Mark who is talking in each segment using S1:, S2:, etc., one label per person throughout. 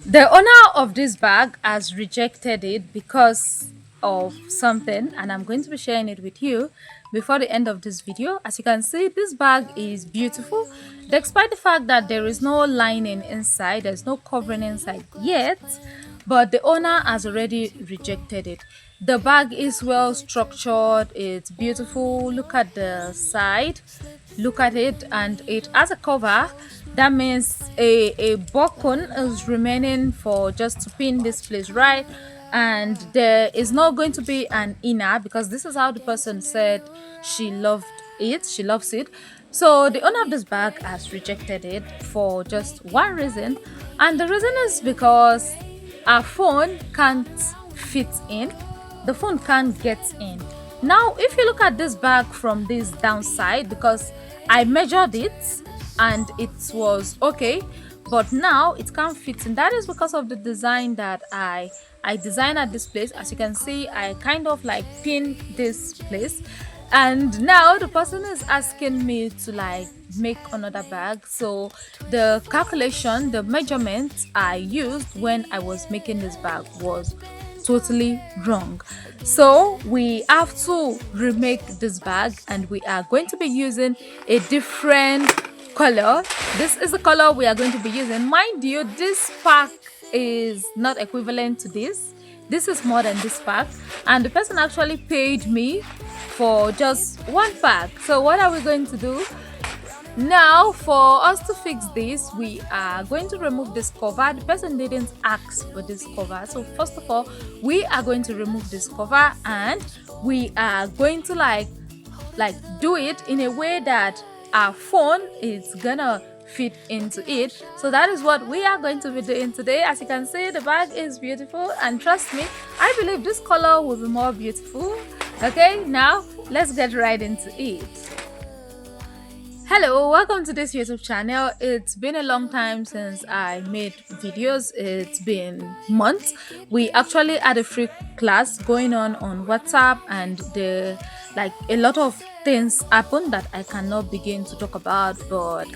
S1: The owner of this bag has rejected it because of something, and I'm going to be sharing it with you before the end of this video. As you can see, this bag is beautiful despite the fact that there is no lining inside, there's no covering inside yet, but the owner has already rejected it. The bag is well structured, it's beautiful. Look at the side, look at it, and it has a cover. That means a button is remaining for just to pin this place right, and there is not going to be an inner because this is how the person said she loves it. So the owner of this bag has rejected it for just one reason, and the reason is because our phone can't fit in, the phone can't get in. Now if you look at this bag from this downside, because I measured it and it was okay, but now it can't fit in. That is because of the design that I designed at this place. As you can see, I kind of like pin this place, and now the person is asking me to like make another bag. So the calculation, the measurements I used when I was making this bag was totally wrong. So we have to remake this bag, and we are going to be using a different color. This is the color we are going to be using. Mind you, this pack is not equivalent to this is more than this pack, and the person actually paid me for just one pack. So what are we going to do now? For us to fix this, we are going to remove this cover. The person didn't ask for this cover, so first of all we are going to remove this cover, and we are going to like do it in a way that our phone is gonna fit into it. So that is what we are going to be doing today. As you can see, the bag is beautiful, and trust me, I believe this color will be more beautiful. Okay, now let's get right into it. Hello, welcome to this YouTube channel. It's been a long time since I made videos. It's been months. We actually had a free class going on WhatsApp, and the like a lot of things happened that I cannot begin to talk about, but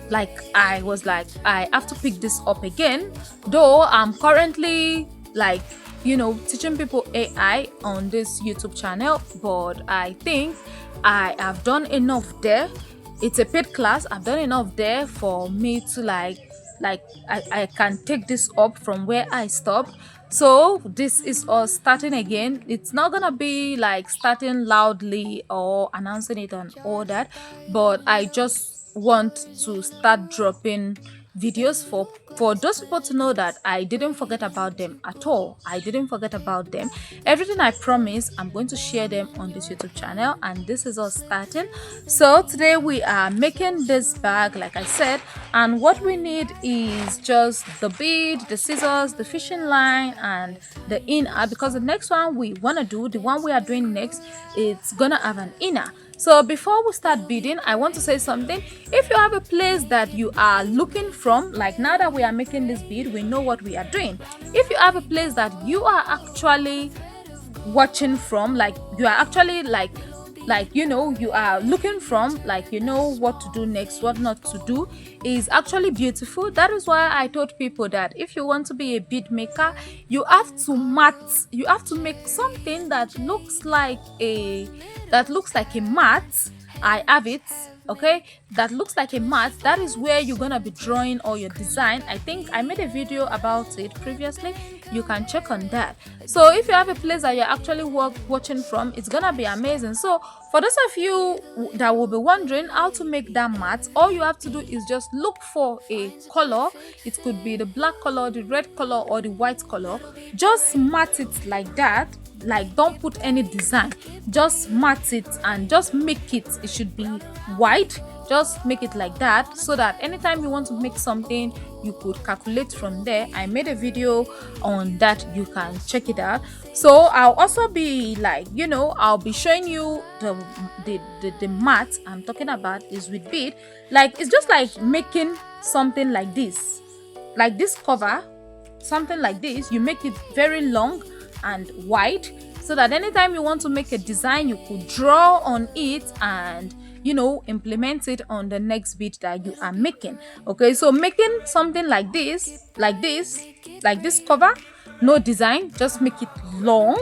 S1: like I was like, I have to pick this up again, though I'm currently like teaching people AI on this YouTube channel, but I think I have done enough there. It's a paid class. I've done enough there for me to I can take this up from where I stopped. So this is us starting again. It's not gonna be like starting loudly or announcing it and all that, but I just want to start dropping videos for those people to know that I didn't forget about them at all. I didn't forget about them. Everything I promise, I'm going to share them on this YouTube channel, and this is us starting. So today we are making this bag, like I said, and what we need is just the bead, the scissors, the fishing line, and the inner, because the next one we want to do, the one we are doing next, it's gonna have an inner. So before we start beading, I want to say something. If you have a place that you are looking from, like now that we are making this bead, we know what we are doing. If you have a place that you are actually watching from, like you are actually you are looking from, like what to do next, what not to do, is actually beautiful. That is why I told people that if you want to be a bead maker, you have to make something that looks like a mat. I have it, okay, that looks like a mat. That is where you're gonna be drawing all your design. I think I made a video about it previously, you can check on that. So if you have a place that you're actually watching from, it's gonna be amazing. So for those of you that will be wondering how to make that mat, all you have to do is just look for a color. It could be the black color, the red color, or the white color. Just mat it like that. Like, don't put any design, just mat it and just make it should be white. Just make it like that, so that anytime you want to make something, you could calculate from there. I made a video on that, you can check it out. So I'll also be I'll be showing you the mat I'm talking about is with bead. Like, it's just like making something like this cover, something like this. You make it very long and wide, so that anytime you want to make a design, you could draw on it and implement it on the next bead that you are making. Okay, so making something like this like this cover, no design, just make it long.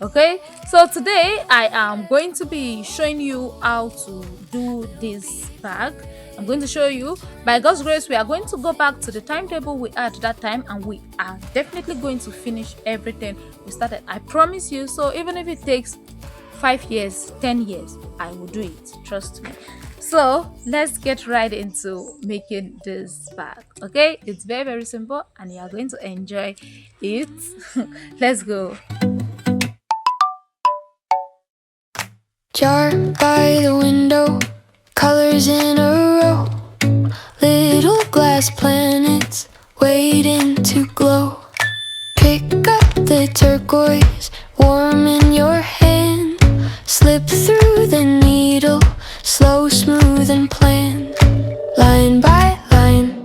S1: Okay, so today I am going to be showing you how to do this bag. I'm going to show you. By God's grace, we are going to go back to the timetable we had that time, and we are definitely going to finish everything we started. I promise you. So even if it takes 5 years, 10 years, I will do it, trust me. So let's get right into making this bag. Okay, it's very, very simple and you are going to enjoy it. Let's go.
S2: Jar by the window, colors in a row, little glass planets waiting to glow. Pick up the turquoise, warm in your hand, slip through the needle, slow, smooth and planned. Line by line,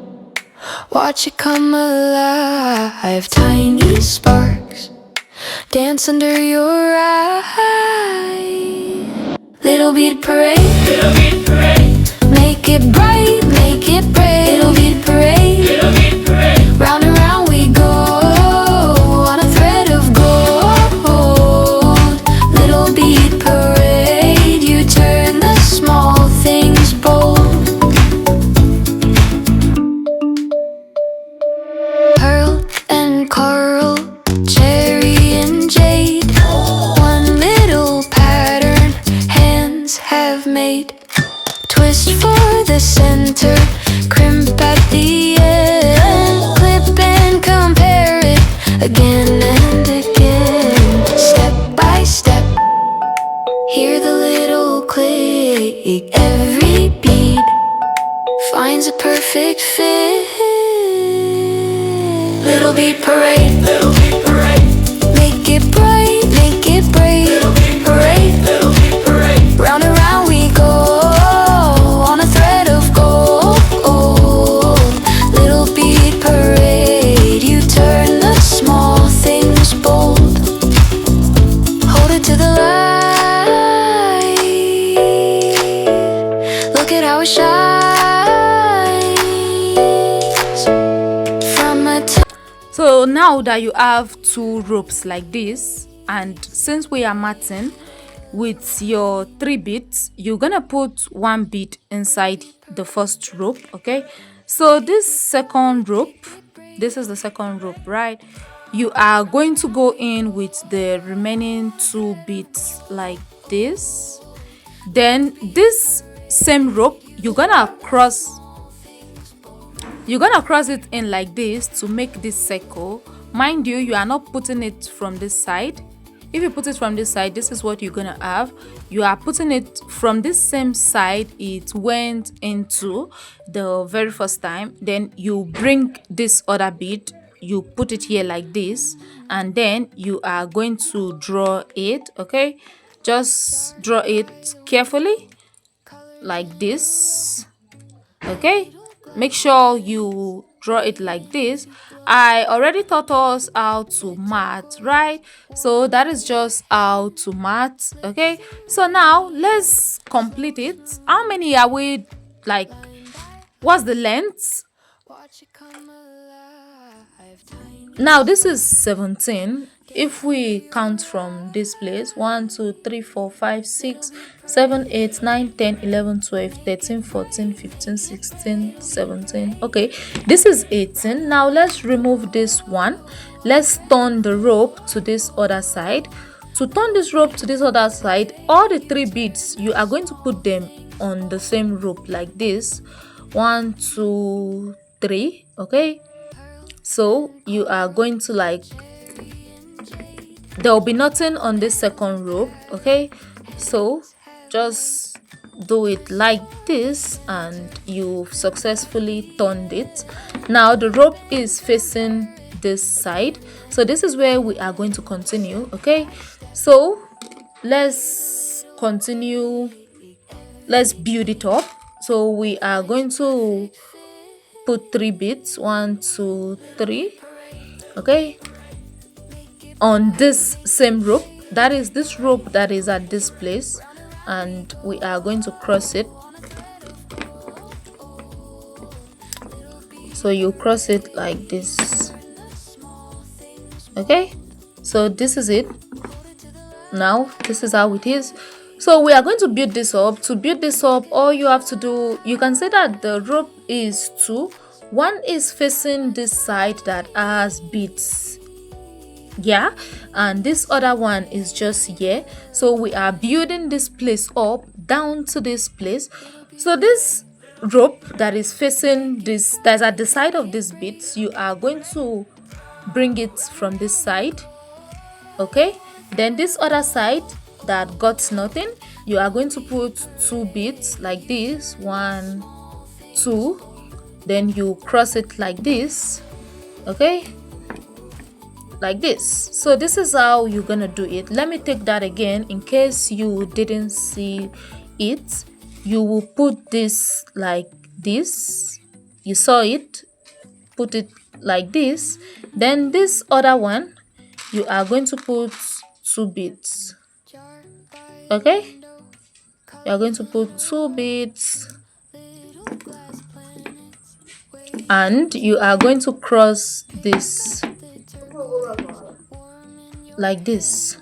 S2: watch it come alive. Tiny sparks dance under your eyes. Little bead parade, little bead parade. Make it bright, make it brave. Little bead parade, little bead parade. Round and round we go on a thread of gold. Little bead parade, you turn the small things bold. Pearl and coral, cherry and jade, one little pattern hands have made. Twist for the center, crimp at the end, clip and compare it again and again. Step by step, hear the little click. Every bead finds a perfect fit. Little bead parade, little bead parade. Make it bright, make it brave. Little bead parade, little bead parade. Round and round we go on a thread of gold. Little bead parade, you turn the small things bold. Hold it to the light, look at how it shines from a
S1: So now that you have 2 ropes like this, and since we are matting with your 3 beads, you're gonna put 1 bead inside the first rope. Okay, so this second rope, this is the second rope, right? You are going to go in with the remaining 2 beads like this. Then this same rope, you're gonna cross it in like this to make this circle. Mind you, you are not putting it from this side. If you put it from this side, this is what you're gonna have. You are putting it from this same side it went into the very first time. Then you bring this other bead, you put it here like this, and then you are going to draw it. Okay, just draw it carefully like this. Okay, make sure you draw it like this. I already taught us how to mat, right? So that is just how to mat. Okay, so now let's complete it. How many are we, like, what's the length? Now this is 17. If we count from this place, 1 2 3 4 5 6 7 8 9 10 11 12 13 14 15 16 17. Okay, this is 18. Now let's remove this one. Let's turn the rope to this other side. To turn this rope to this other side, all the 3 beads, you are going to put them on the same rope like this. 1 2 3. Okay, so you are going to, like, there will be nothing on this second rope. Okay, so just do it like this and you've successfully turned it. Now the rope is facing this side, so this is where we are going to continue. Okay, so let's continue, let's build it up. So we are going to put 3 beads, 1 2 3. Okay, on this same rope, that is this rope that is at this place, and we are going to cross it. So you cross it like this. Okay, so this is it. Now this is how it is. So we are going to build this up. To build this up, all you have to do, you can say that the rope is two. One is facing this side that has beads, yeah, and this other one is just here. So we are building this place up down to this place. So this rope that is facing this, that's at the side of this beads, you are going to bring it from this side. Okay, then this other side that got nothing, you are going to put two beads like this, one, two, then you cross it like this. Okay, like this. So this is how you're gonna do it. Let me take that again in case you didn't see it. You will put this like this. You saw it, put it like this. Then this other one, you are going to put two beads. Okay, you are going to put two beads and you are going to cross this like this.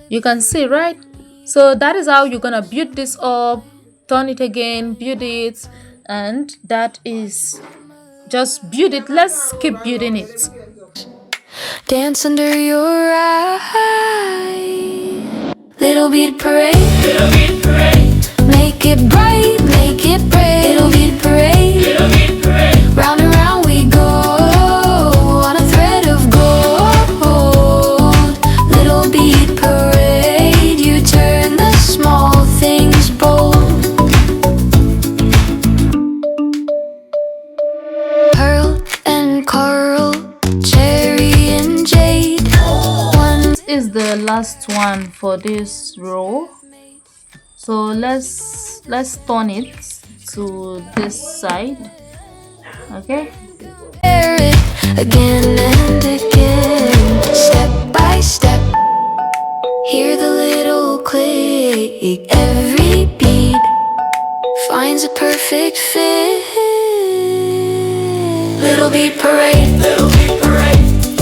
S1: You can see, right? So that is how you're gonna build this up, turn it again, build it, and that is just build it. Let's keep building it.
S2: Dance under your eye. Little bead parade. Little bead parade. Make it bright, make it brave. Little bead parade. Little bead parade. Round and round we go on a thread of gold. Little bead parade. You turn the small things bold. Pearl and coral, cherry and jade. One
S1: Is the last one for this row. So let's turn it to this side. Okay.
S2: wear it again and again, step by step. Hear the little click. Every bead finds a perfect fit. Little bead parade. Little bead parade.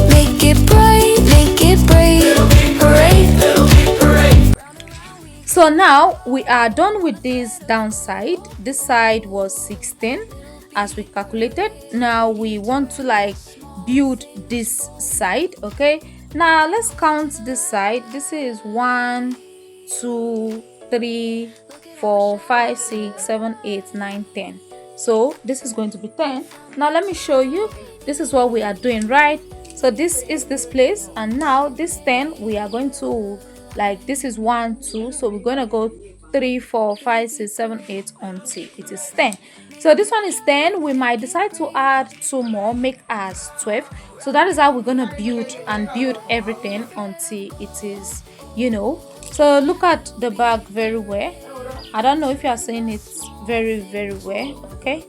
S2: Make it bright, make it brave. Little bead parade. Little bead parade.
S1: So now we are done with this downside. This side was 16 as we calculated. Now we want to like build this side. Okay, now let's count this side. This is 1, 2, 3, 4, 5, 6, 7, 8, 9, 10. So this is going to be 10. Now let me show you. This is what we are doing, right? So this is this place, and now this 10 we are going to, like, this is 1, 2, so we're gonna go 3, 4, 5, 6, 7, 8 until it is 10. So this one is 10. We might decide to add 2 more, make us 12. So that is how we're gonna build and build everything until it is, so look at the bag very well. I don't know if you are seeing it very, very well. Okay.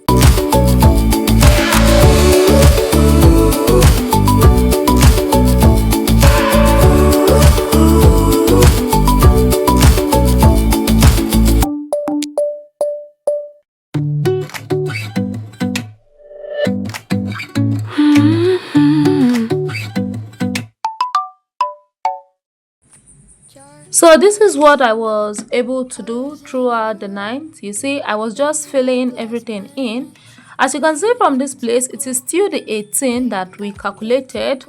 S1: So this is what I was able to do throughout the night. You see, I was just filling everything in. As you can see from this place, it is still the 18 that we calculated.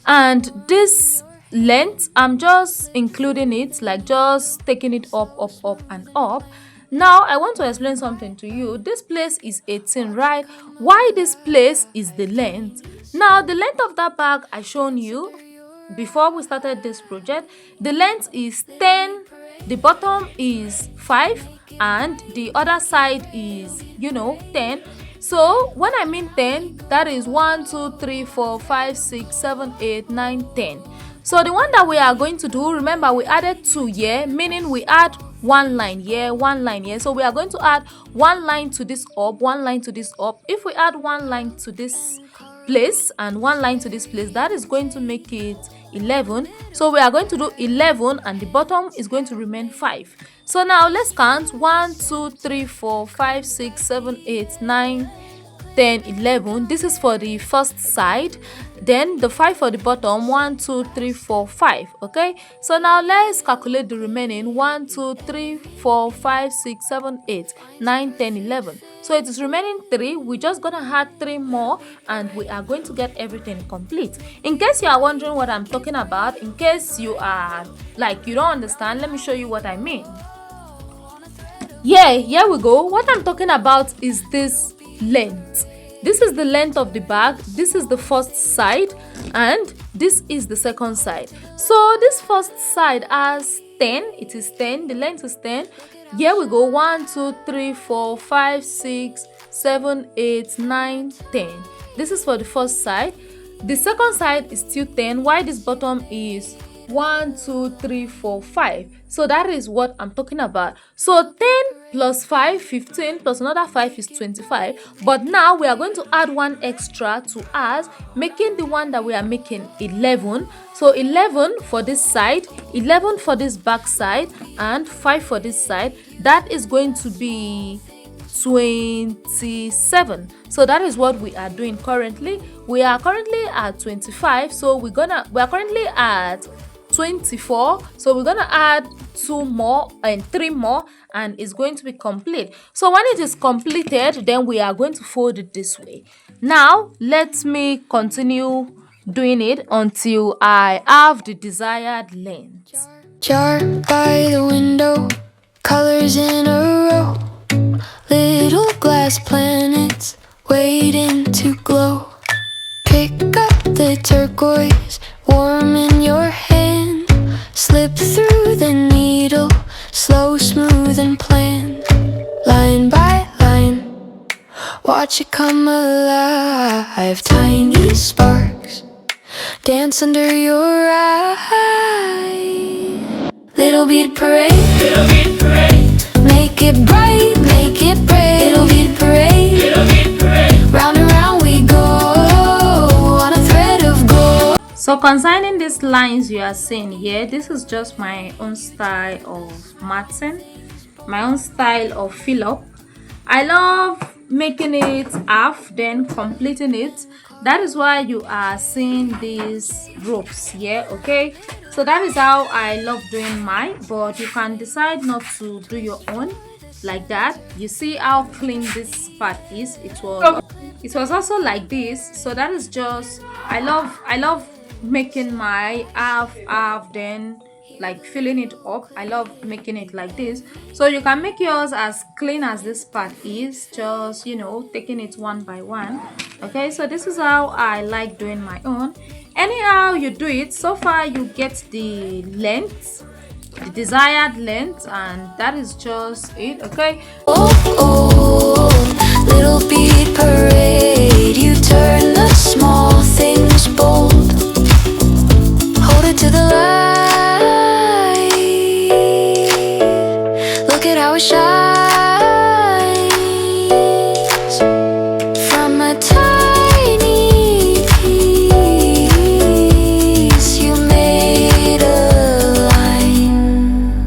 S1: And this length, I'm just including it, like just taking it up, up, up, and up. Now, I want to explain something to you. This place is 18, right? Why this place is the length? Now, the length of that bag I shown you before we started this project, the length is 10, the bottom is 5, and the other side is 10. So when I mean 10, that is 1, 2, 3, 4, 5, 6, 7, 8, 9, 10. So the one that we are going to do, remember we added 2 here, meaning we add one line here, one line here. So we are going to add one line to this up, one line to this up. If we add one line to this place and one line to this place, that is going to make it 11. So we are going to do 11 and the bottom is going to remain 5. So now let's count 1, 2, 3, 4, 5, 6, 7, 8, 9, 10, 11. This is for the first side. Then the 5 for the bottom. 1, 2, 3, 4, 5. Okay, so now let's calculate the remaining. 1, 2, 3, 4, 5, 6, 7, 8, 9, 10, 11. So it is remaining 3. We're just gonna add 3 more and we are going to get everything complete. In case you are wondering what I'm talking about, in case you are like you don't understand, let me show you what I mean. Yeah, here we go. What I'm talking about is this length. This is the length of the bag. This is the first side and this is the second side. So this first side has 10. It is 10. The length is 10. Here we go. 1, 2, 3, 4, 5, 6, 7, 8, 9, 10. This is for the first side. The second side is still 10, while this bottom is 1, 2, 3, 4, 5. So that is what I'm talking about. So 10 plus 5, 15, plus another 5 is 25. But now we are going to add one extra to us, making the one that we are making 11. So 11 for this side, 11 for this back side, and 5 for this side. That is going to be 27. So that is what we are doing currently. We are currently at 25, so we are currently at 24, so we're gonna add 2 more and 3 more and it's going to be complete. So when it is completed, then we are going to fold it this way. Now let me continue doing it until I have the desired length.
S2: Jar by the window, colors in a row, little glass planets waiting to glow. Pick up the turquoise, warm in your hand, slip through the needle, slow, smooth and planned. Line by line, watch it come alive. Tiny sparks dance under your eye. Little bead parade, little bead parade. Make it bright, make it brave. Little bead parade, little bead parade. Round and round we go on a thread of gold.
S1: So concerning these lines you are seeing here, this is just my own style of matting, my own style of fill up. I love making it half, then completing it. That is why you are seeing these ropes here. Okay, so that is how I love doing mine, but you can decide not to do your own like that. You see how clean this part is. It was also like this, so that is just I love making my half, then like filling it up. I love making it like this, so you can make yours as clean as this part is, just taking it one by one. Okay, so this is how I like doing my own. Anyhow you do it, so far you get the length, the desired length, and that is just it. Okay,
S2: Little bead parade, you turn the small things bold. Hold it to the light, look at how it shines. From a tiny piece, you made a line.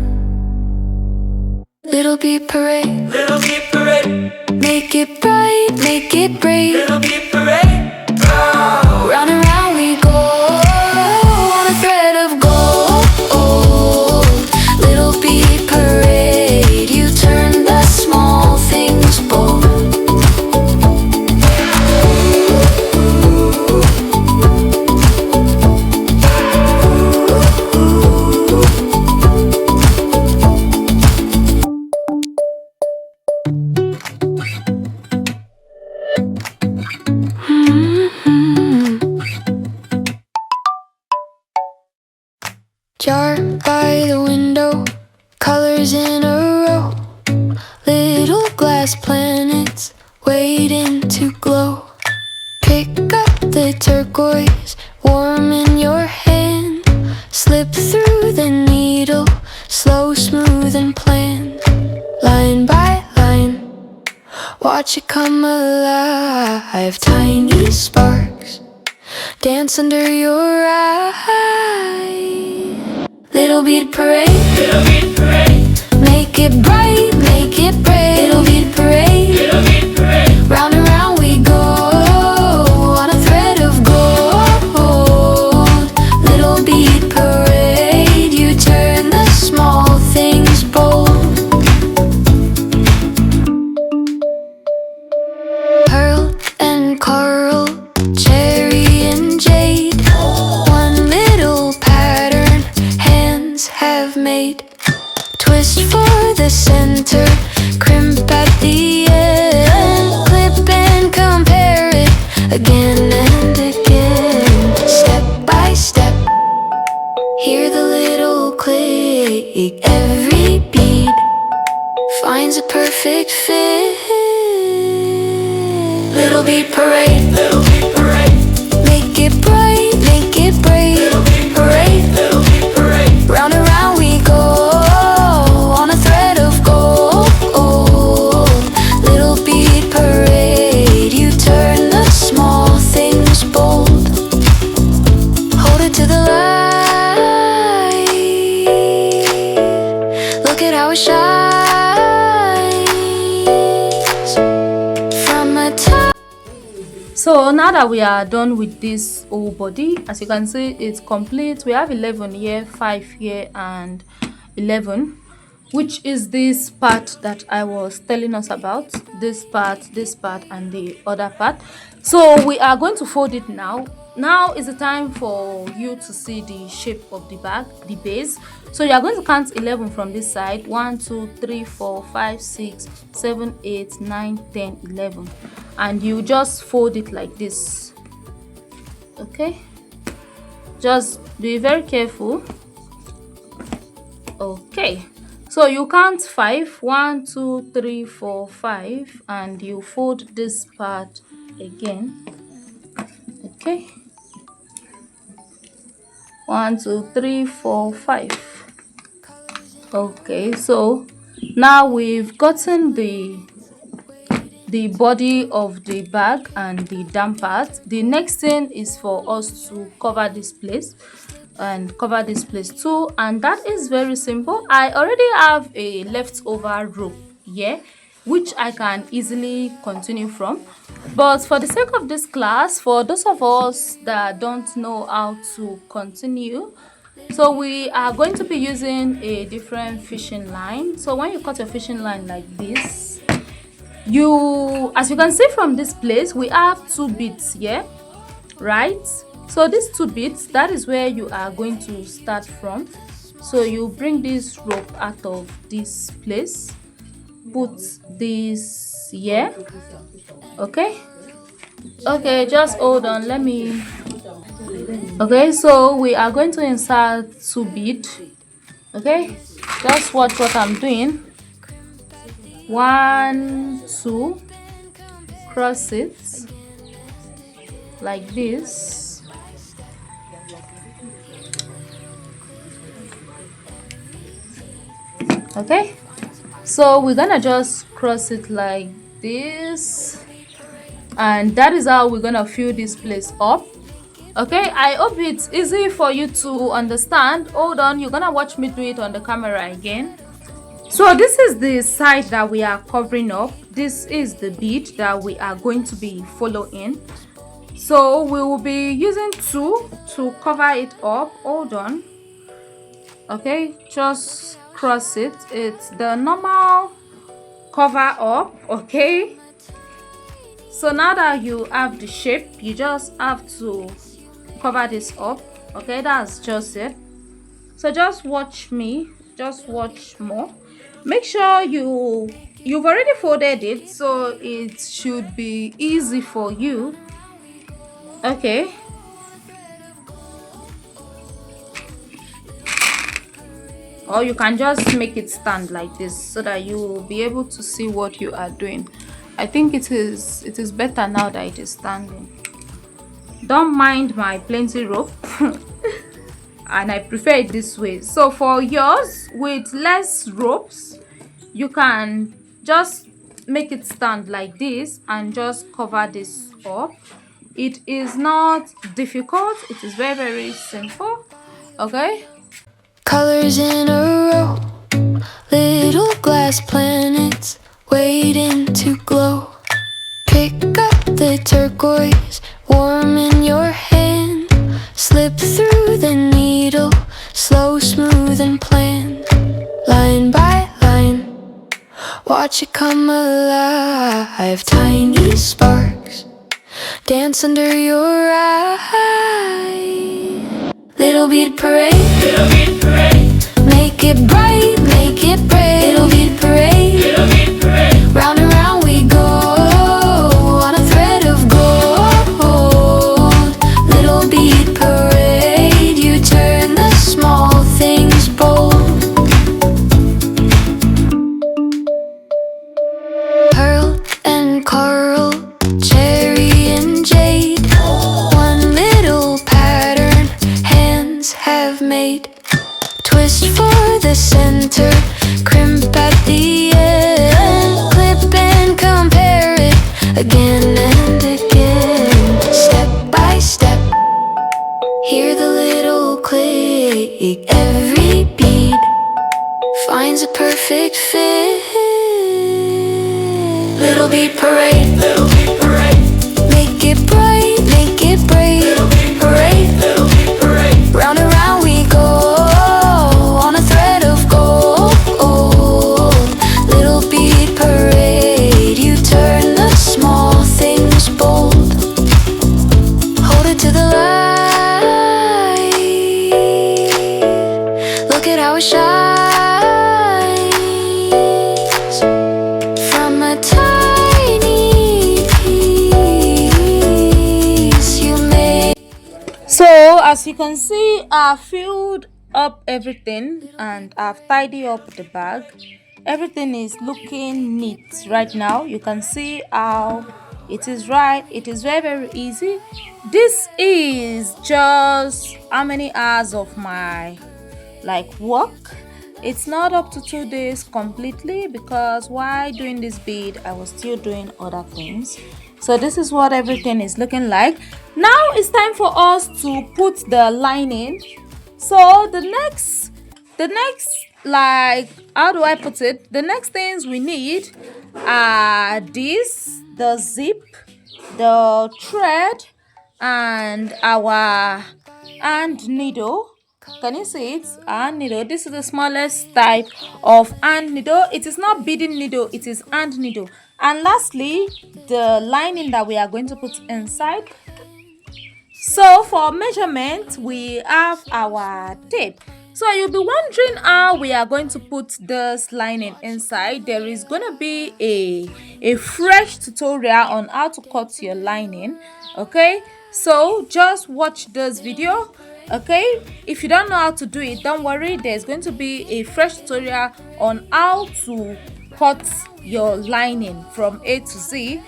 S2: Little bead parade, little bead parade. Make it bright, make it brave. Little bead parade. Oh. Round and round we go on a thread of gold. Little bead parade, you turn the small things bold. Jar by the window, colors in a row, little glass planets waiting to glow. Pick up the turquoise, warm in your hand, slip through the needle, slow, smooth and planned. Line by line, watch it come alive. Tiny sparks dance under your eye. Little bead parade, little bead parade. Make it bright, make it brave. Little bead parade, little bead parade. Round and round we go Every bead finds a perfect fit. Little bead parade, little bead parade. Make it bright, make it brave. Little bead parade, little bead parade. Round and round we go on a thread of gold. Little bead parade, you turn the small things bold. Hold it to the light. Look at how it shines from a top.
S1: So now that we are done with this whole body, as you can see, it's complete. We have 11 here, 5 here, and 11, which is this part that I was telling us about. This part, and the other part. So we are going to fold it now. Now is the time for you to see the shape of the bag, the base. So you are going to count 11 from this side. 1 2 3 4 5 6 7 8 9 10 11, and you just fold it like this. Okay, just be very careful. Okay, so you count 5. 1 2 3 4 5, and you fold this part again. Okay, 1 2 3 4 5. Okay, so now we've gotten the body of the bag and the damp part. The next thing is for us to cover this place and cover this place too, and that is very simple. I already have a leftover rope here which I can easily continue from, but for the sake of this class, for those of us that don't know how to continue, so we are going to be using a different fishing line. So when you cut your fishing line like this, as you can see from this place, we have 2 beads here, right? So these 2 beads, that is where you are going to start from. So you bring this rope out of this place, put this here. Okay, just hold on, let me. Okay, so we are going to insert 2 beads. Okay, just watch what I'm doing. 1 2, cross it like this. Okay, so we're gonna just cross it like this, and that is how we're gonna fill this place up. Okay, I hope it's easy for you to understand. Hold on, you're gonna watch me do it on the camera again. So this is the side that we are covering up. This is the bead that we are going to be following. So we will be using 2 to cover it up. Hold on. Okay, just cross it. It's the normal cover up. Okay, so now that you have the shape, you just have to cover this up. Okay, that's just it. So just watch me, just watch more. Make sure you've already folded it, so it should be easy for you. Okay, or you can just make it stand like this so that you will be able to see what you are doing. I think it is better now that it is standing. Don't mind my plenty rope and I prefer it this way. So for yours with less ropes, you can just make it stand like this and just cover this up. It is not difficult, it is very, very simple. Okay,
S2: Colors in a row, little glass planets waiting to glow. Pick up the turquoise, warm in your hand. Slip through the needle, slow, smooth and planned. Line by line, watch it come alive. Tiny sparks dance under your eyes. Little bead parade, little bead parade. Make it bright, make it brave. Little bead parade, little bead parade. Round and round we go on a thread of gold. Little bead parade, you turn the small things bold. bead. Twist for the center, crimp at the end. Clip and compare it again and again. Step by step, hear the little click. Every bead finds a perfect fit. Little bead parade, little bead parade. Make it bright, make it brave. Little bead parade, little bead parade. Round and round we go on a thread of gold. Little bead parade, you turn the small things bold. Hold it to the light. Look at how it shines.
S1: So as you can see, I've filled up everything and I've tidied up the bag. Everything is looking neat right now. You can see how it is right. It is very easy. This is just how many hours of my work. It's not up to 2 days completely, because while doing this bead I was still doing other things. So this is what everything is looking like. Now it's time for us to put the lining. So the next how do I put it, the next things we need are the zip, the thread, and our hand needle. Can you see it? Hand needle. This is the smallest type of hand needle. It is not beading needle, it is hand needle. And lastly, the lining that we are going to put inside. So for measurement, we have our tape. So you'll be wondering how we are going to put this lining inside. There is going to be a fresh tutorial on how to cut your lining. Okay, so just watch this video. Okay, if you don't know how to do it, don't worry, there's going to be a fresh tutorial on how to cut your lining from A to Z.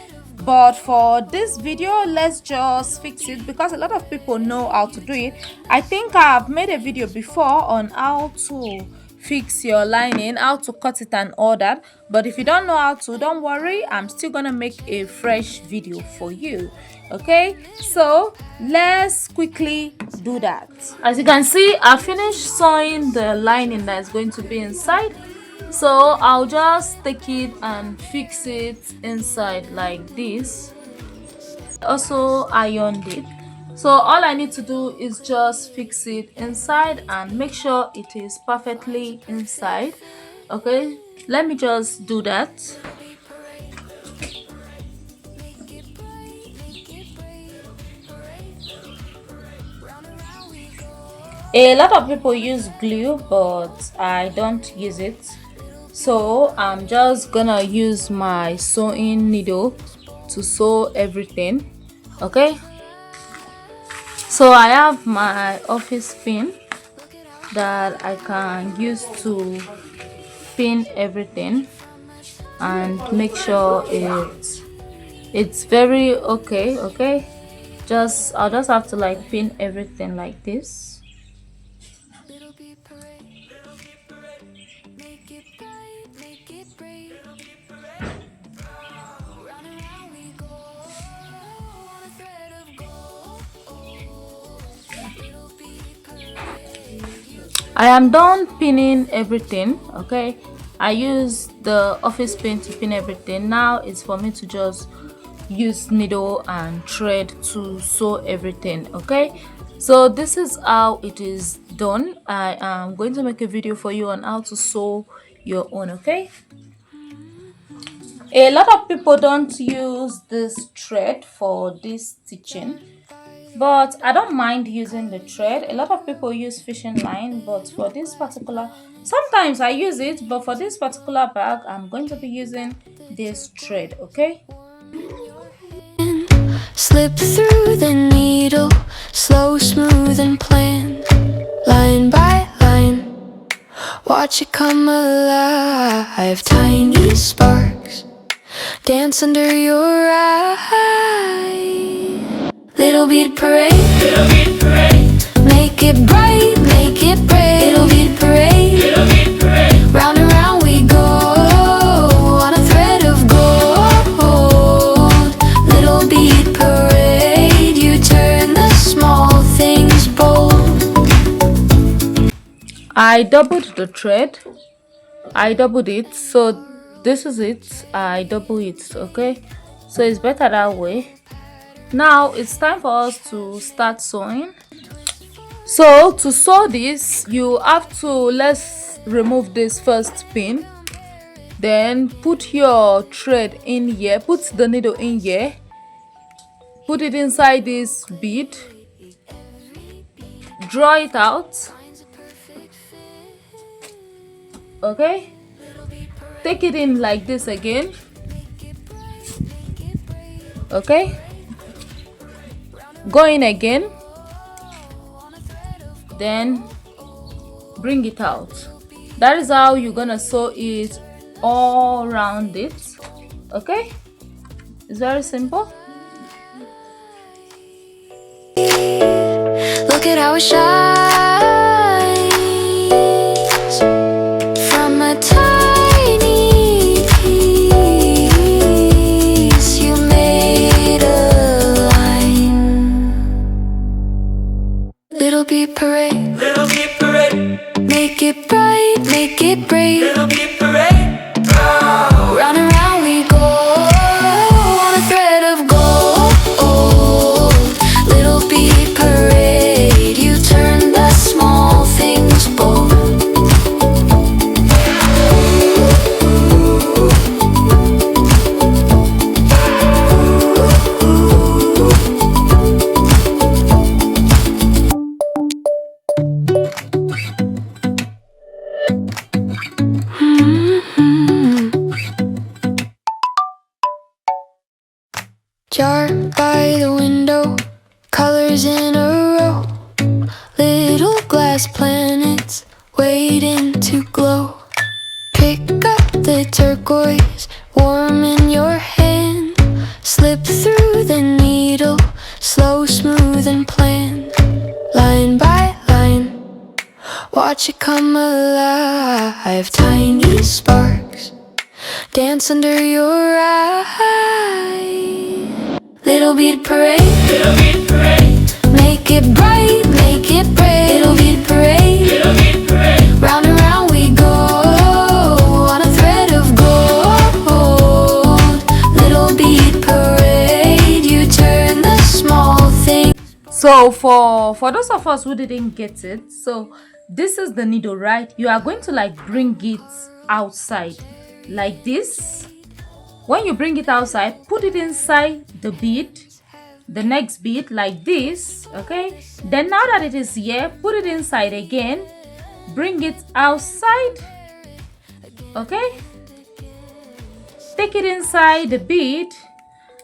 S1: But for this video, let's just fix it, because a lot of people know how to do it. I think I've made a video before on how to fix your lining, how to cut it and all that. But if you don't know how to, don't worry, I'm still gonna make a fresh video for you. Okay, so let's quickly do that. As you can see, I finished sewing the lining that is going to be inside. So I'll just take it and fix it inside like this. Also ironed it. So all I need to do is just fix it inside and make sure it is perfectly inside. Okay, let me just do that. A lot of people use glue, but I don't use it. So I'm just gonna use my sewing needle to sew everything. Okay, so I have my office pin that I can use to pin everything and make sure it's very okay. Okay, I'll just have to pin everything like this. I am done pinning everything. Okay, I use the office pin to pin everything. Now it's for me to just use needle and thread to sew everything. Okay, so this is how it is done. I am going to make a video for you on how to sew your own. Okay, a lot of people don't use this thread for this stitching, but I don't mind using the thread. A lot of people use fishing line, but for this particular, sometimes I use it, but for this particular bag I'm going to be using this thread. Okay,
S2: slip through the needle, slow, smooth and planned, line by line, watch it come alive. Tiny sparks dance under your eye. Little bead parade, make it bright, make it brave.
S1: I doubled the thread. I doubled it. So this is it. I double it. Okay. So it's better that way. Now it's time for us to start sewing. So to sew this, you have to, let's remove this first pin. Then put your thread in here. Put the needle in here. Put it inside this bead. Draw it out. Okay. Take it in like this again. Okay. Go in again. Then bring it out. That is how you're gonna sew it all around it. Okay, it's very simple.
S2: Look at how it shines from a tiny piece. You made a line. Little big parade, little big parade. Make it bright, make it brave. Little big parade. Oh. Round and round we go on a thread of gold. Little big parade, you turn the small things bold. Jar by the window, colors in a row. Little glass planets waiting to glow. Pick up the turquoise, warm in your hand. Slip through the needle, slow, smooth and planned. Line by line, watch it come alive. Tiny sparks dance under your eyes. Little bead parade, little bead parade. Make it bright, make it brave. Little bead parade, little bead parade. Round and round we go on a thread of gold. Little bead parade, you turn the small thing.
S1: So for those of us who didn't get it, so this is the needle, right? You are going to like bring it outside like this. When you bring it outside, put it inside the bead, the next bead like this. Okay, then now that it is here, put it inside again, bring it outside. Okay, take it inside the bead,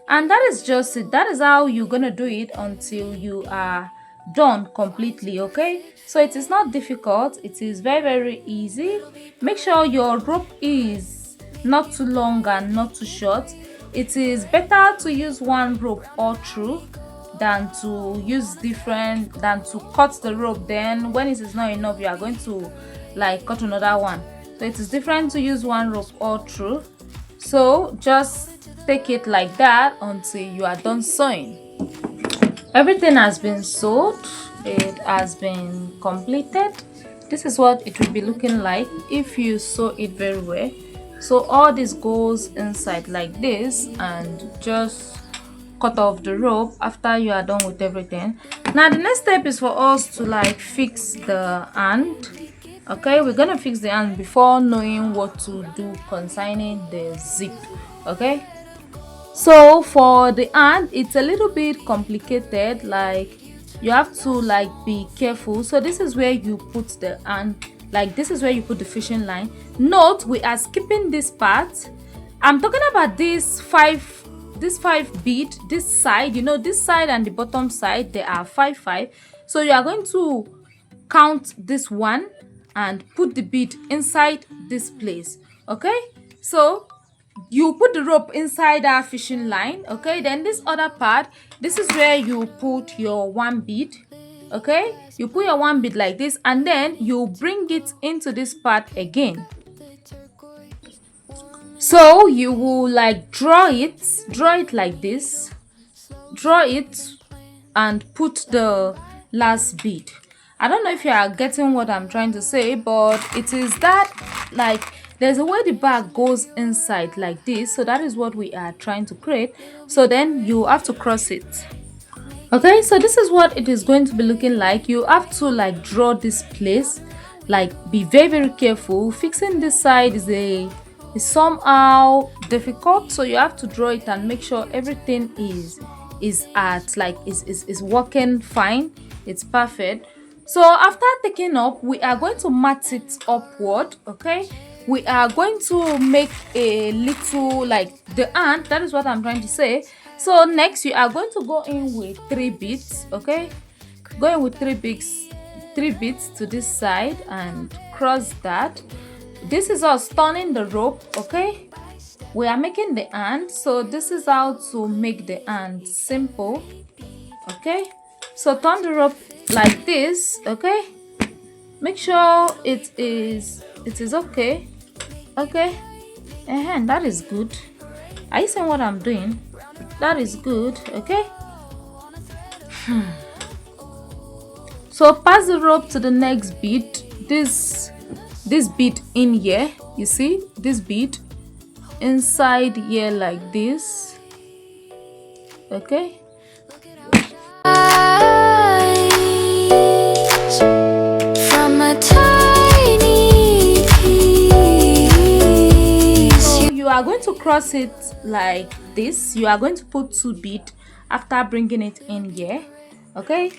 S1: and that is just it. That is how you're gonna do it until you are done completely. Okay, so it is not difficult, it is very easy. Make sure your rope is not too long and not too short. It is better to use one rope all through than to use different, than to cut the rope, then when it is not enough you are going to like cut another one. So it is different to use one rope all through. So just take it like that until you are done sewing. Everything has been sewed, it has been completed. This is what it will be looking like if you sew it very well. So all this goes inside like this, and just cut off the rope after you are done with everything. Now the next step is for us to like fix the hand. Okay, we're gonna fix the hand before knowing what to do concerning the zip. Okay, so for the hand it's a little bit complicated, like you have to like be careful. So this is where you put the hand, like this is where you put the fishing line. Note we are skipping this part. I'm talking about this five bead, this side, you know, this side and the bottom side, there are 5 so you are going to count this one and put the bead inside this place. Okay, so you put the rope inside our fishing line. Okay, then this other part, this is where you put your one bead. Okay, you put your one bead like this, and then you bring it into this part again. So you will like draw it like this, draw it and put the last bead. I don't know if you are getting what I'm trying to say, but it is that, like, there's a way the bag goes inside like this, so that is what we are trying to create. So then you have to cross it. Okay, so this is what it is going to be looking like. You have to like draw this place, like be very careful. Fixing this side is somehow difficult, so you have to draw it and make sure everything is at like is working fine. It's perfect. So after taking up, we are going to mat it upward. Okay, we are going to make a little like the ant. That is what I'm trying to say. So next you are going to go in with 3 beads. Okay, go in with 3 beads to this side and cross that. This is us turning the rope. Okay, we are making the ant, so this is how to make the ant simple. Okay, so turn the rope like this. Okay, make sure it is okay. Okay, and that is good. Are you seeing what I'm doing? That is good. Okay, so pass the rope to the next bead. This bead in here, you see this bead inside here like this. Okay,
S2: From a tiny piece.
S1: so you are going to cross it like this. You are going to put 2 bead after bringing it in here. Okay,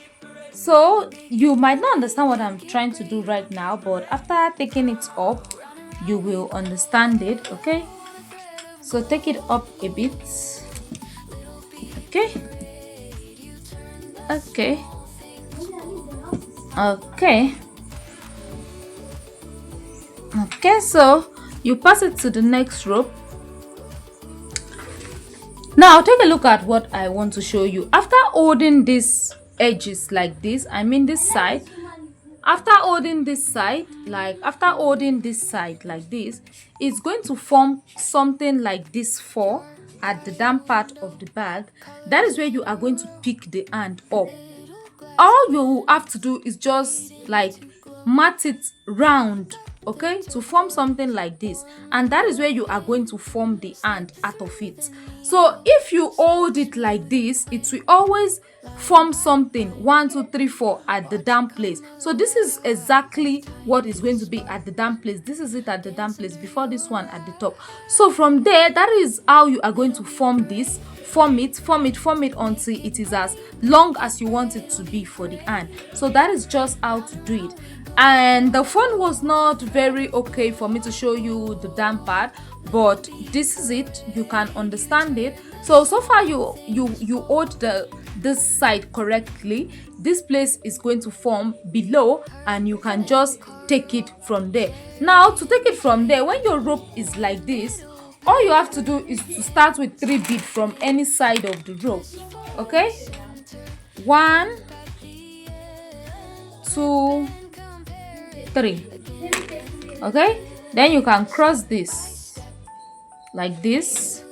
S1: so you might not understand what I'm trying to do right now, but after taking it up you will understand it. Okay, so take it up a bit. Okay, okay, okay, okay. So you pass it to the next rope. Now take a look at what I want to show you. After holding these edges like this, I mean this side, after holding this side like this, it's going to form something like this four at the down part of the bag. That is where you are going to pick the hand up. All you have to do is just like mat it round, okay, to form something like this, and that is where you are going to form the hand out of it. So if you hold it like this, it will always form something 1 2 3 4 at the down place. So this is exactly what is going to be at the down place. This is it at the down place before this one at the top. So from there, that is how you are going to form this. Form it until it is as long as you want it to be for the hand. So that is just how to do it. And the phone was not very okay for me to show you the down part, but this is it. You can understand it. So far you hold this side correctly. This place is going to form below, and you can just take it from there. Now to take it from there, when your rope is like this, all you have to do is to start with 3 beads from any side of the rope. Okay, 1 2 3. Okay, then you can cross this like this.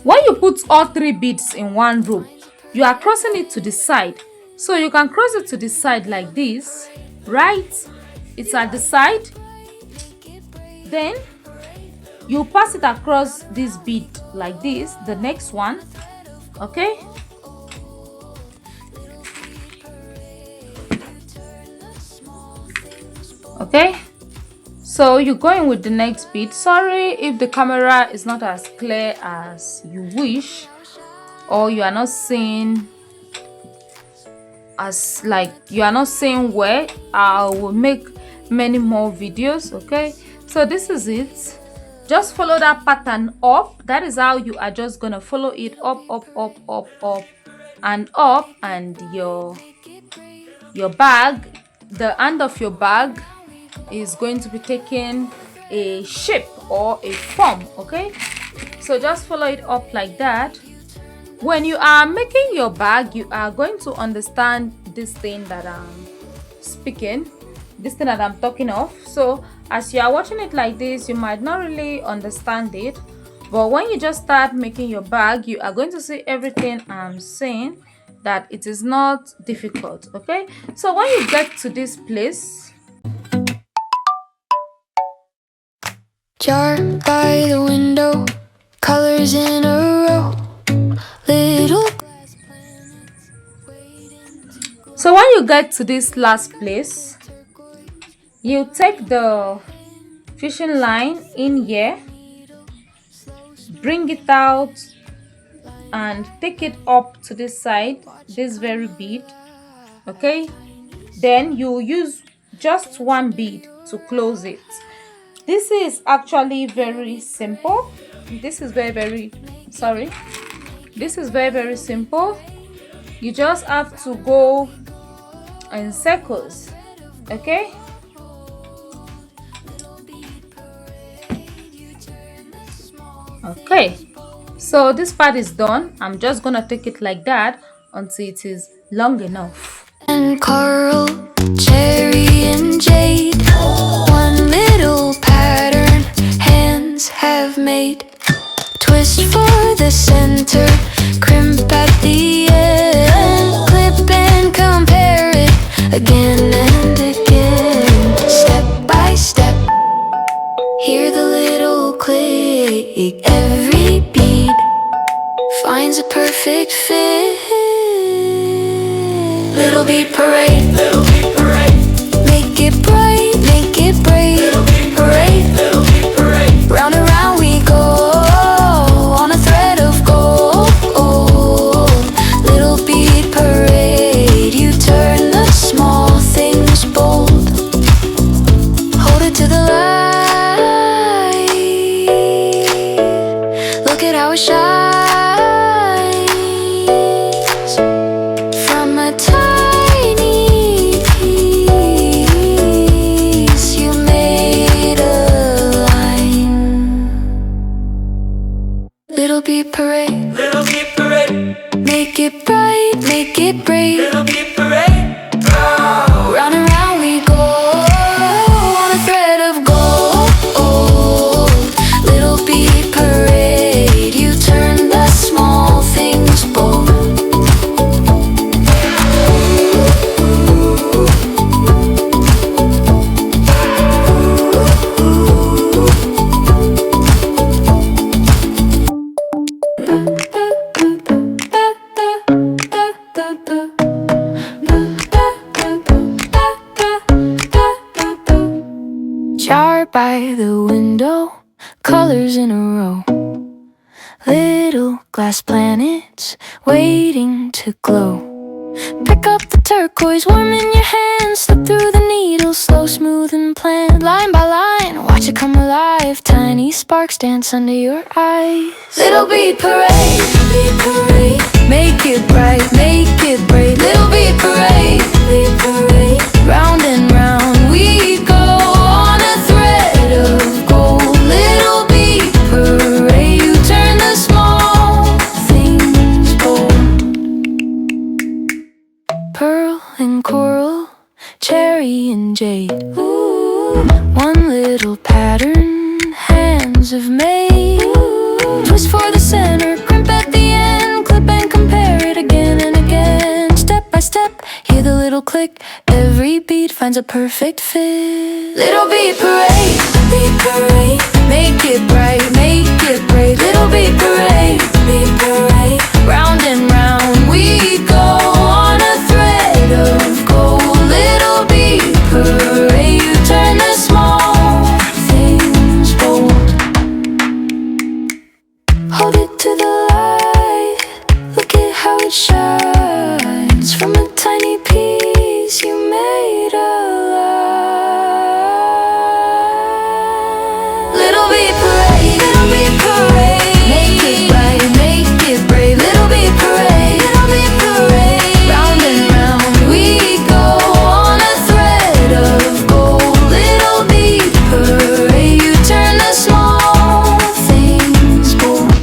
S1: When you put all 3 beads in one rope, you are crossing it to the side. So you can cross it to the side like this, right? It's at the side. Then you pass it across this bead like this, the next one. Okay, okay, so you're going with the next bead. Sorry if the camera is not as clear as you wish, or you are not seeing as like you are not seeing where. I will make many more videos. Okay, so this is it. Just follow that pattern up. That is how you are just gonna follow it up and up, and your bag, the end of your bag is going to be taking a shape or a form. Okay, so just follow it up like that. When you are making your bag, you are going to understand this thing that I'm speaking, this thing that I'm talking of. So as you are watching it like this, you might not really understand it, but when you just start making your bag, you are going to see everything I'm saying. that it is not difficult. Okay, so when you get to this place,
S2: Jar by the window, colors in a row, little glass planets waiting to glow.
S1: so when you get to this last place, you take the fishing line in here, bring it out and take it up to this side, this very bead. Okay, then you use just one bead to close it. This is actually very simple. This is very sorry, this is very simple. You just have to go in circles. Okay, okay, so this part is done. I'm just gonna take it like that until it is long enough.
S2: And coral, cherry and jade, one little pattern hands have made. Twist for the center, crimp at the end, clip and compare it again and again. Step by step, hear the little click. Every bead finds a perfect fit. Little bead parade, little bead parade. Make it bright, make it brave. Little bead parade, little bead parade. Round and round we go on a thread of gold. Little bead parade, you turn the small things bold. Hold it to the light. Look at how it shines. From a tiny piece, you made a line. Little bead parade, little bead parade. Make it bright, make it brave. Little bead parade. Round and round we go on a thread of gold. Little bead parade, you turn the small things bold. Jar by the window, colors in a row, little glass planets waiting to glow. Pick up the turquoise, warm in your hands. Slip through the needles, slow, smooth and planned. Line by line, watch it come alive. Tiny sparks dance under your eyes. Little bead parade, make it bright, make it brave. Little bead parade, round and round we go on a thread of gold. Little bead parade, you turn the small things bold. Pearl and coral, cherry and jade. Ooh, one little pattern hands have made. Twist for the center, crimp at the end, clip and compare it again and again. Step by step, hear the little click. Every bead finds a perfect fit. Little bead parade, make it bright, make it brave. Little bead parade, round and round we go on a thread of gold. Little bead parade, you turn the small things bold. Hold it to the light, look at how it shines. From a tiny piece, you made a line. Little bead parade, make it bright, make it brave. Little bead parade, round and round we go on a thread of gold. Little bead parade, you turn the small things bold.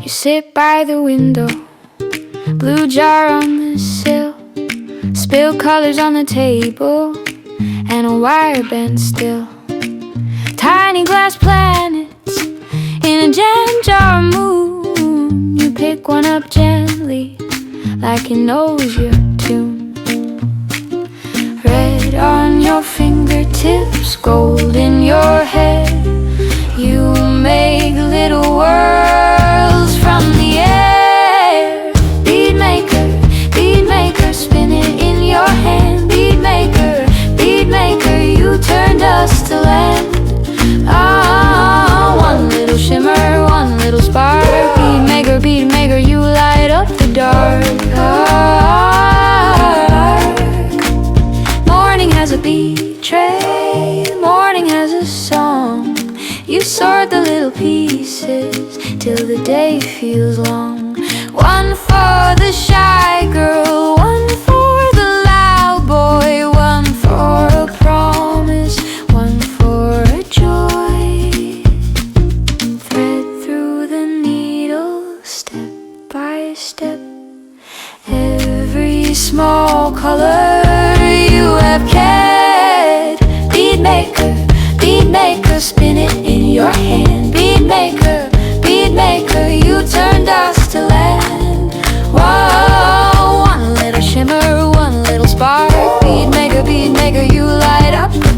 S2: You sit by the window, blue jar on the the sill. Spill colors on the table and a wire bent still. Tiny glass planets in a jam jar moon. You pick one up gently like it knows your tune. Red on your fingertips, gold in your head. You make little worlds from the air. Bead maker, spin it in your hand. Bead maker, you turn dust to land. Ah, one little shimmer, one little spark. Bead maker, you light up the dark. Morning has a bead tray, morning has a song. You sort the little pieces till the day feels long. One for the shy girl, one for the loud boy, one for a promise, one for a joy. Thread through the needle, step by step. Every small color you have kept. Bead maker, spin it in your hand. Bead maker, you turn dust to land. Whoa, one little shimmer, one little spark. Bead maker, you light up the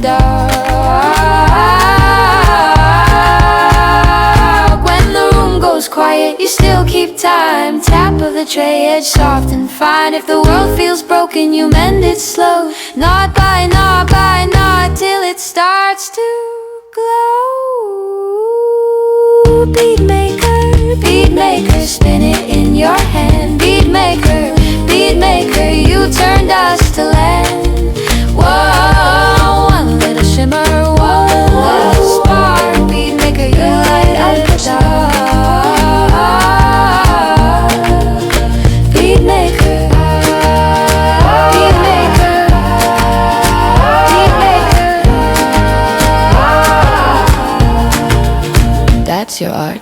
S2: dark. When the room goes quiet, you still keep time. Tap of the tray edge, soft and fine. If the world feels broken, you mend it slow. Knot by knot by knot, till it starts to glow. Bead maker, spin it in your hand. Bead maker, you turn dust to land. Whoa, one little shimmer, one little spark. Bead maker, you light up the dark. Bead maker, bead maker, bead maker. That's your art.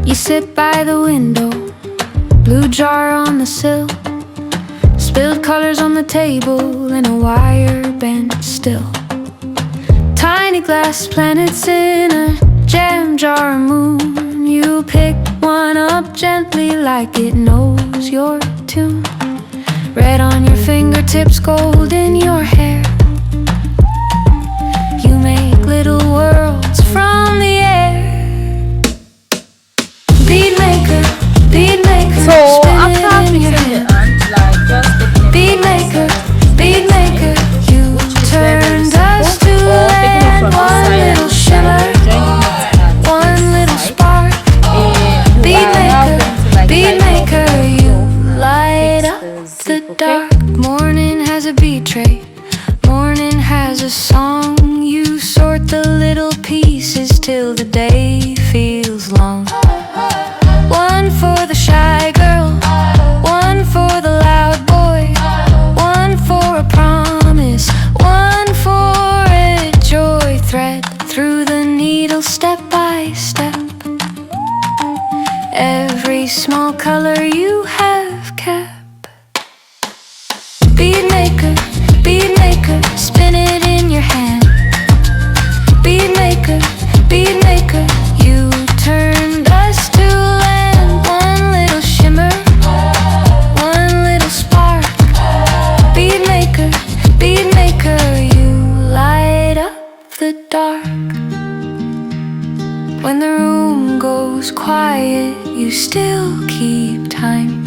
S2: You sit by the window, blue jar on the sill. Spilled colors on the table and a wire bent still. Tiny glass planets in a jam jar moon. You pick one up gently like it knows your tune. Red on your fingertips, gold in your hair. You make little worlds from the air. Bead maker,
S1: So
S2: spin it
S1: after
S2: in your
S1: fixing the
S2: hand.
S1: ant, like just taking it
S2: Bead maker, you turn dust to land. One little shimmer, one little spark. Bead maker, you light up the dark. Morning has a bead tray, morning has a song. You sort the little pieces till the day feels long. One for the shy girl, one for the loud boy, one for a promise, one for a joy. Thread through the needle step by step. Every small color you have kept. Bead maker, spin it in your hand. Bead maker, you turn dust to land. One little shimmer, one little spark. Bead maker, you light up the dark. When the room goes quiet, you still keep time.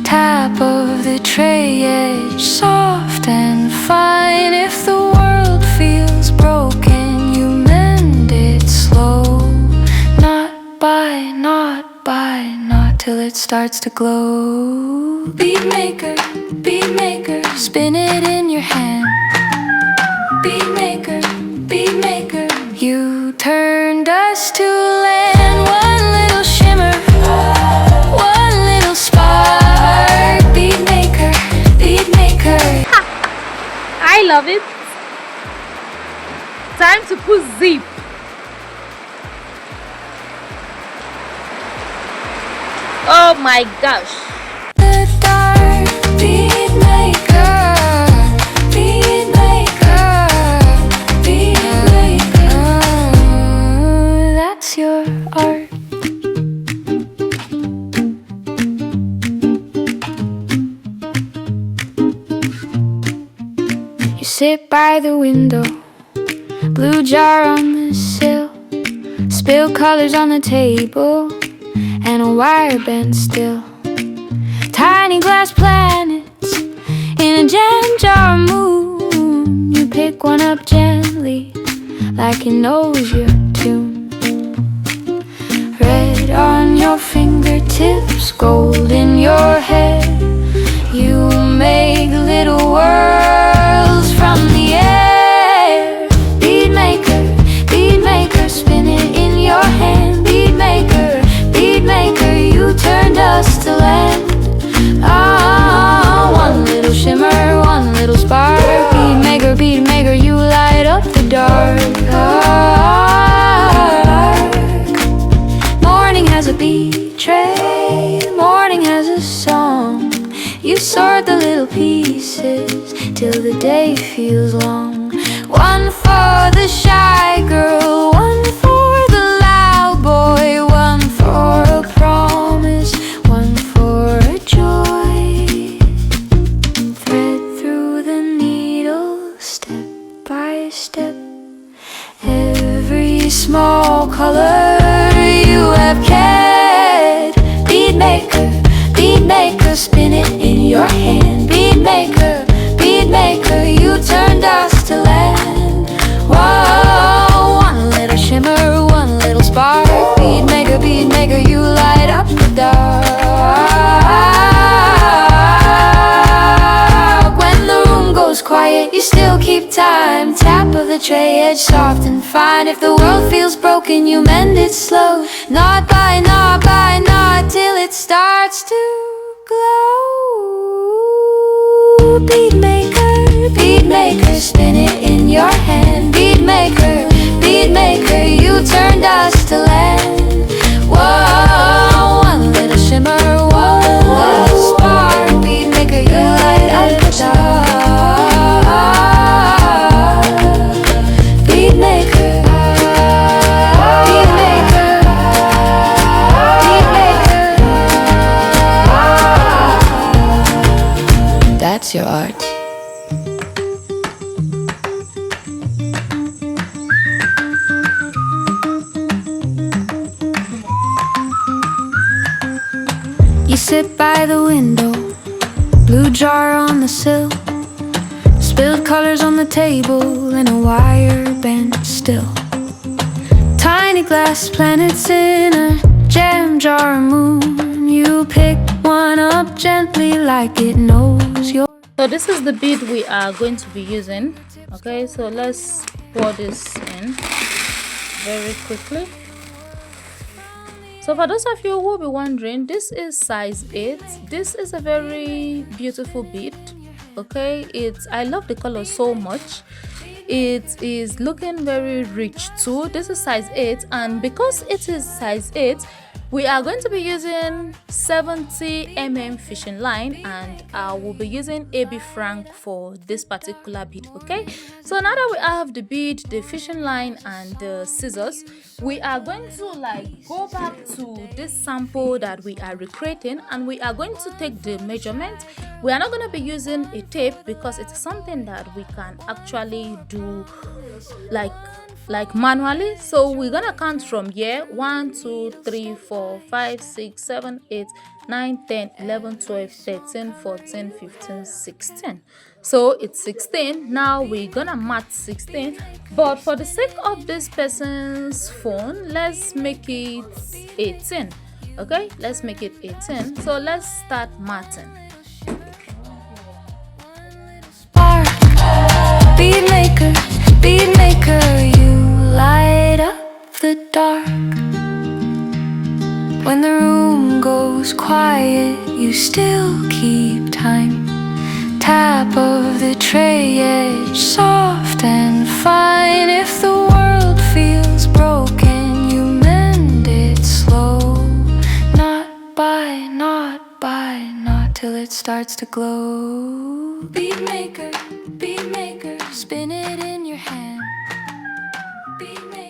S2: Tap of the tray edge, soft and fine. If the world feels broken, you mend it slow. Knot by knot, till it starts to glow. Bead maker, spin it in your hand. Bead maker, you turn dust to land. One little shimmer, one little spark. Bead maker,
S1: I love it. Time to put zip. Oh my gosh.
S2: The dark bead maker, bead maker, bead maker. That's your art. You sit by the window, blue jar on the sill, spill colors on the table, and a wire bent still. Tiny glass planets in a jam jar moon. You pick one up gently, like it knows your tune. Red on your fingertips, gold in your head. You make little worlds from the air. Bead maker, spin it in your hand. Bead maker, you turned us to land. Ah, one little shimmer, one little spark. Bead maker, you light up the dark. Morning has a bead tray, morning has a song. You sort the little pieces till the day feels long. One for the shy girl, one for the loud boy, one for a promise, one for a joy. Thread through the needle, step by step. Every small color you have kept. Bead maker, spin it in your hand. Bead maker, you turned us to land. Whoa, one little shimmer, one little spark. Bead maker, you light up the dark. When the room goes quiet, you still keep time. Tap of the tray, edge soft and fine. If the world feels broken, you mend it slow. Knot by knot, till it starts to glow. Bead maker, spin it in your hand. Bead maker, you turned us to land. Whoa, one little shimmer, one little spark. Bead maker, you light up the dark. Bead maker, bead maker, bead maker. That's your art. You sit by the window, blue jar on the sill, spilled colors on the table, and a wire bent still. Tiny glass planets in a jam jar moon. You pick one up gently like it knows your.
S1: So this is the bead we are going to be using. Okay, so let's pour this in very quickly. So for those of you who will be wondering, this is size 8. This is a very beautiful bead. Okay, I love the color so much. It is looking very rich too. This is size 8, and because it is size 8, we are going to be using 70 mm fishing line, and I will be using AB Frank for this particular bead. Okay, so now that we have the bead, the fishing line, and the scissors, we are going to go back to this sample that we are recreating, and we are going to take the measurement. We are not going to be using a tape because it's something that we can actually do like manually. So we're gonna count from here: 1 2 3 4 5 6 7 8 9 10 11 12 13 14 15 16. So it's 16. Now we're gonna mark 16, but for the sake of this person's phone, let's make it 18. Okay, let's make it 18. So let's start marking.
S2: Bead maker, you light up the dark. When the room goes quiet, you still keep time. tap of the tray edge, soft and fine. If the world feels broken, you mend it slow. Not till it starts to glow. Bead maker, spin it in your hand. Bead maker.